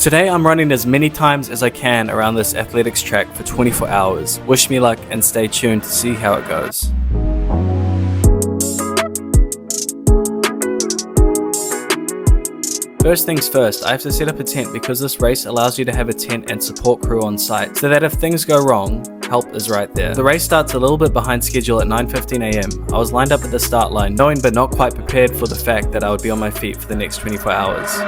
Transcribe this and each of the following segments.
Today I'm running as many times as I can around this athletics track for 24 hours. Wish me luck and stay tuned to see how it goes. First things first, I have to set up a tent because this race allows you to have a tent and support crew on site, so that if things go wrong, help is right there. The race starts a little bit behind schedule at 9:15 AM. I was lined up at the start line, knowing but not quite prepared for the fact that I would be on my feet for the next 24 hours.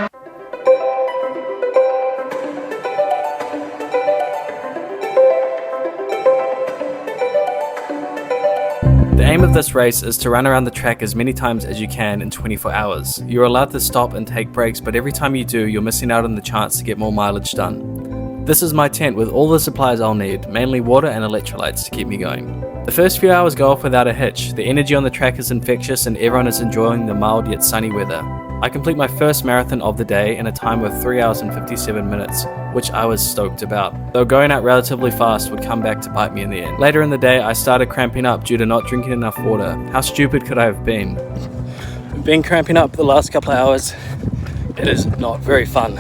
The aim of this race is to run around the track as many times as you can in 24 hours. You're allowed to stop and take breaks, but every time you do, you're missing out on the chance to get more mileage done. This is my tent with all the supplies I'll need, mainly water and electrolytes to keep me going. The first few hours go off without a hitch. The energy on the track is infectious and everyone is enjoying the mild yet sunny weather. I complete my first marathon of the day in a time of 3 hours and 57 minutes, which I was stoked about, though going out relatively fast would come back to bite me in the end. Later in the day, I started cramping up due to not drinking enough water. How stupid could I have been? I've been cramping up the last couple of hours. It is not very fun.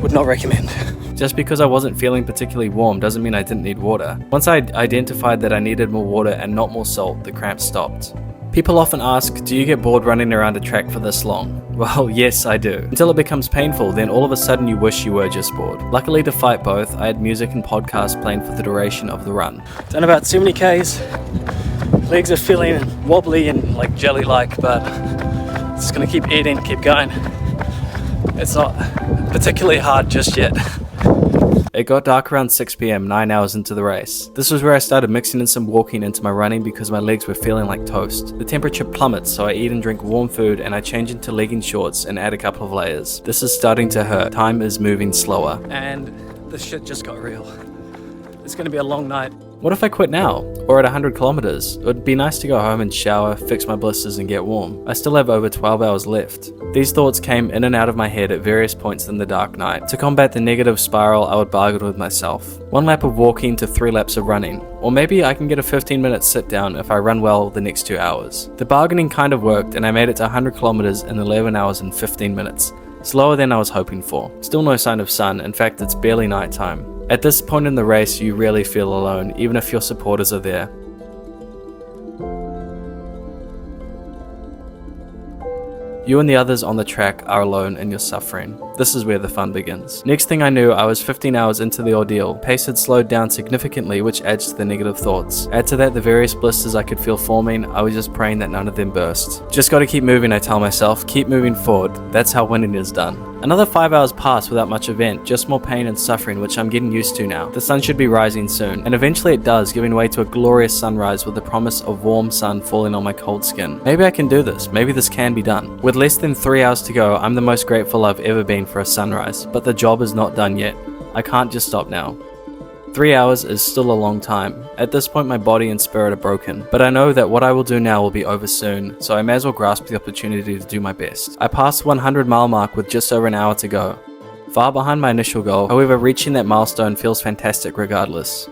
Would not recommend. Just because I wasn't feeling particularly warm doesn't mean I didn't need water. Once I identified that I needed more water and not more salt, the cramps stopped. People often ask, do you get bored running around a track for this long? Well, yes, I do. Until it becomes painful, then all of a sudden you wish you were just bored. Luckily to fight both, I had music and podcasts playing for the duration of the run. Done about 70 Ks. Legs are feeling wobbly and like jelly-like, but just gonna keep eating, keep going. It's not particularly hard just yet. It got dark around 6 PM, 9 hours into the race. This was where I started mixing in some walking into my running because my legs were feeling like toast. The temperature plummets, so I eat and drink warm food and I change into legging shorts and add a couple of layers. This is starting to hurt. Time is moving slower. And this shit just got real. It's gonna be a long night. What if I quit now? Or at 100 kilometers? It would be nice to go home and shower, fix my blisters and get warm. I still have over 12 hours left. These thoughts came in and out of my head at various points in the dark night. To combat the negative spiral, I would bargain with myself. 1 lap of walking to 3 laps of running. Or maybe I can get a 15-minute sit down if I run well the next 2 hours. The bargaining kind of worked and I made it to 100 kilometers in 11 hours and 15 minutes. Slower than I was hoping for. Still no sign of sun, in fact it's barely night time. At this point in the race, you rarely feel alone, even if your supporters are there. You and the others on the track are alone in your suffering. This is where the fun begins. Next thing I knew, I was 15 hours into the ordeal. Pace had slowed down significantly, which adds to the negative thoughts. Add to that the various blisters I could feel forming. I was just praying that none of them burst. Just gotta keep moving, I tell myself. Keep moving forward. That's how winning is done. Another 5 hours passed without much event, just more pain and suffering, which I'm getting used to now. The sun should be rising soon, and eventually it does, giving way to a glorious sunrise with the promise of warm sun falling on my cold skin. Maybe I can do this. Maybe this can be done. With less than 3 hours to go, I'm the most grateful I've ever been for a sunrise, but the job is not done yet. I can't just stop now. 3 hours is still a long time. At this point my body and spirit are broken, but I know that what I will do now will be over soon, so I may as well grasp the opportunity to do my best. I passed the 100-mile mark with just over an hour to go. Far behind my initial goal, however reaching that milestone feels fantastic regardless.